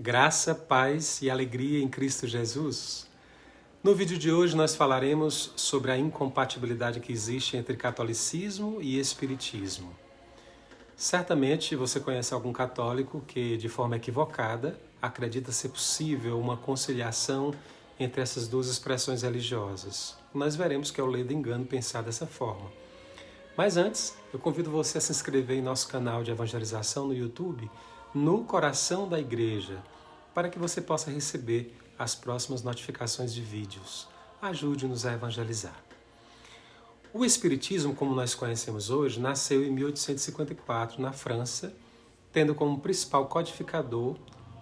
Graça, paz e alegria em Cristo Jesus. No vídeo de hoje nós falaremos sobre a incompatibilidade que existe entre catolicismo e espiritismo. Certamente você conhece algum católico que, de forma equivocada, acredita ser possível uma conciliação entre essas duas expressões religiosas. Nós veremos que é o ledo engano pensar dessa forma. Mas antes, eu convido você a se inscrever em nosso canal de evangelização no YouTube, No Coração da Igreja, para que você possa receber as próximas notificações de vídeos. Ajude-nos a evangelizar. O Espiritismo, como nós conhecemos hoje, nasceu em 1854 na França, tendo como principal codificador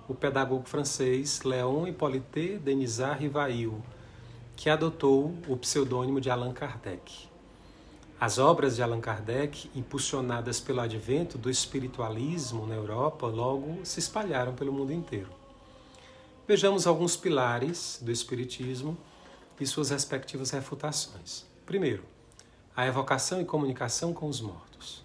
o pedagogo francês Léon Hippolyte Denisard Rivail, que adotou o pseudônimo de Allan Kardec. As obras de Allan Kardec, impulsionadas pelo advento do espiritualismo na Europa, logo se espalharam pelo mundo inteiro. Vejamos alguns pilares do espiritismo e suas respectivas refutações. Primeiro, a evocação e comunicação com os mortos.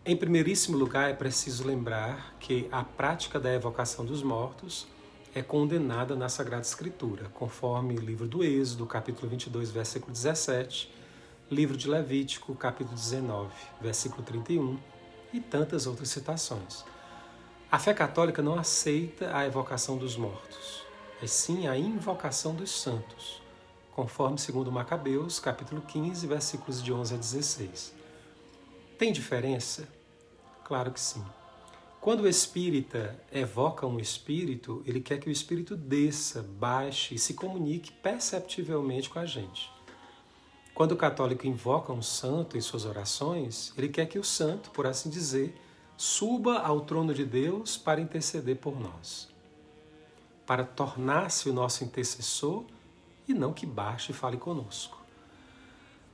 Em primeiríssimo lugar, é preciso lembrar que a prática da evocação dos mortos é condenada na Sagrada Escritura, conforme o livro do Êxodo, capítulo 22, versículo 17, livro de Levítico, capítulo 19, versículo 31 e tantas outras citações. A fé católica não aceita a evocação dos mortos, mas sim a invocação dos santos, conforme segundo Macabeus, capítulo 15, versículos de 11 a 16. Tem diferença? Claro que sim. Quando o espírita evoca um espírito, ele quer que o espírito desça, baixe e se comunique perceptivelmente com a gente. Quando o católico invoca um santo em suas orações, ele quer que o santo, por assim dizer, suba ao trono de Deus para interceder por nós, para tornar-se o nosso intercessor e não que baixe e fale conosco.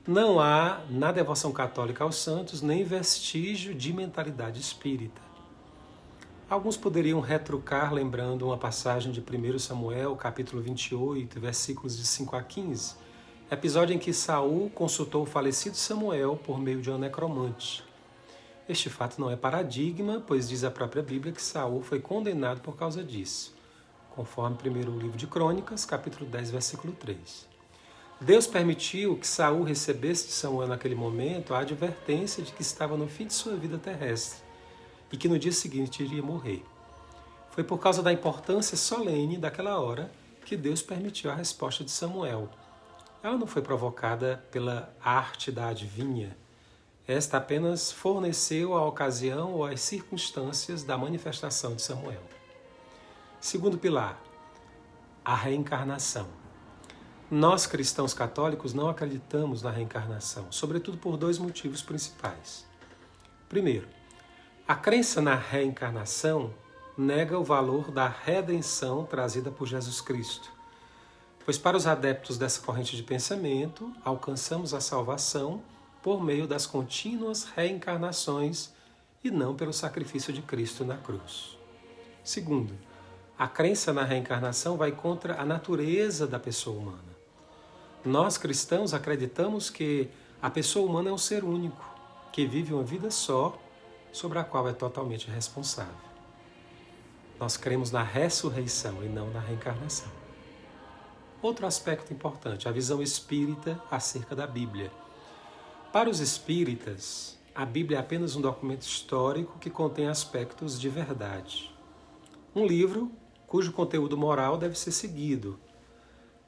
Não há na devoção católica aos santos nem vestígio de mentalidade espírita. Alguns poderiam retrucar lembrando uma passagem de 1 Samuel, capítulo 28, versículos de 5 a 15, episódio em que Saul consultou o falecido Samuel por meio de um necromante. Este fato não é paradigma, pois diz a própria Bíblia que Saul foi condenado por causa disso, conforme 1º livro de Crônicas, capítulo 10, versículo 3. Deus permitiu que Saul recebesse de Samuel naquele momento a advertência de que estava no fim de sua vida terrestre e que no dia seguinte iria morrer. Foi por causa da importância solene daquela hora que Deus permitiu a resposta de Samuel. Ela não foi provocada pela arte da adivinha. Esta apenas forneceu a ocasião ou as circunstâncias da manifestação de Samuel. Segundo pilar, a reencarnação. Nós, cristãos católicos, não acreditamos na reencarnação, sobretudo por dois motivos principais. Primeiro, a crença na reencarnação nega o valor da redenção trazida por Jesus Cristo. Pois para os adeptos dessa corrente de pensamento, alcançamos a salvação por meio das contínuas reencarnações e não pelo sacrifício de Cristo na cruz. Segundo, a crença na reencarnação vai contra a natureza da pessoa humana. Nós, cristãos, acreditamos que a pessoa humana é um ser único, que vive uma vida só, sobre a qual é totalmente responsável. Nós cremos na ressurreição e não na reencarnação. Outro aspecto importante, a visão espírita acerca da Bíblia. Para os espíritas, a Bíblia é apenas um documento histórico que contém aspectos de verdade. Um livro cujo conteúdo moral deve ser seguido.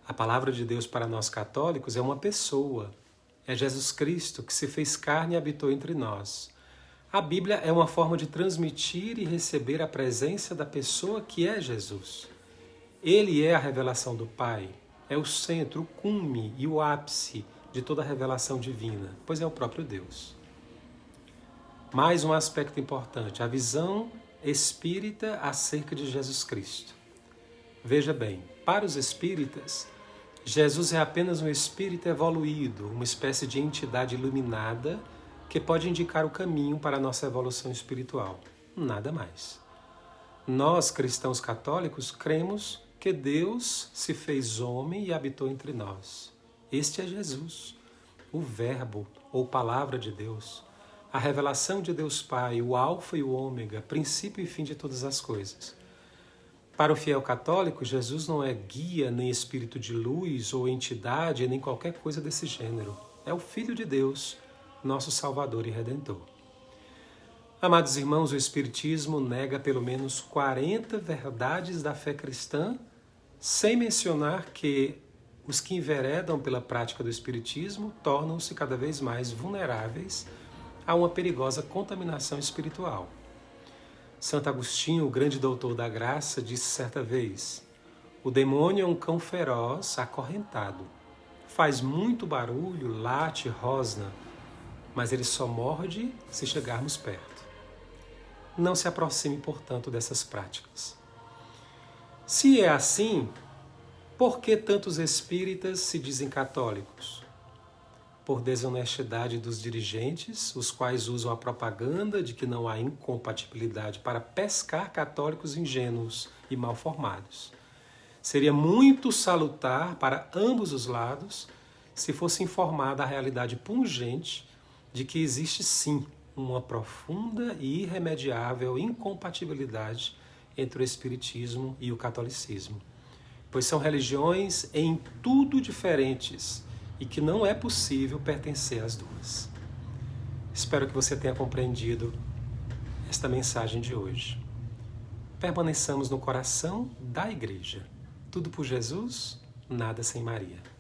A palavra de Deus para nós católicos é uma pessoa. É Jesus Cristo que se fez carne e habitou entre nós. A Bíblia é uma forma de transmitir e receber a presença da pessoa que é Jesus. Ele é a revelação do Pai. É o centro, o cume e o ápice de toda a revelação divina, pois é o próprio Deus. Mais um aspecto importante, a visão espírita acerca de Jesus Cristo. Veja bem, para os espíritas, Jesus é apenas um espírito evoluído, uma espécie de entidade iluminada que pode indicar o caminho para a nossa evolução espiritual. Nada mais. Nós, cristãos católicos, cremos que Deus se fez homem e habitou entre nós. Este é Jesus, o Verbo ou Palavra de Deus, a revelação de Deus Pai, o Alfa e o Ômega, princípio e fim de todas as coisas. Para o fiel católico, Jesus não é guia, nem espírito de luz ou entidade, nem qualquer coisa desse gênero. É o Filho de Deus, nosso Salvador e Redentor. Amados irmãos, o Espiritismo nega pelo menos 40 verdades da fé cristã, sem mencionar que os que enveredam pela prática do Espiritismo tornam-se cada vez mais vulneráveis a uma perigosa contaminação espiritual. Santo Agostinho, o grande doutor da graça, disse certa vez: o demônio é um cão feroz, acorrentado. Faz muito barulho, late, rosna, mas ele só morde se chegarmos perto. Não se aproxime, portanto, dessas práticas. Se é assim, por que tantos espíritas se dizem católicos? Por desonestidade dos dirigentes, os quais usam a propaganda de que não há incompatibilidade para pescar católicos ingênuos e mal formados. Seria muito salutar para ambos os lados se fosse informada a realidade pungente de que existe sim uma profunda e irremediável incompatibilidade entre o Espiritismo e o catolicismo, pois são religiões em tudo diferentes e que não é possível pertencer às duas. Espero que você tenha compreendido esta mensagem de hoje. Permaneçamos no coração da Igreja. Tudo por Jesus, nada sem Maria.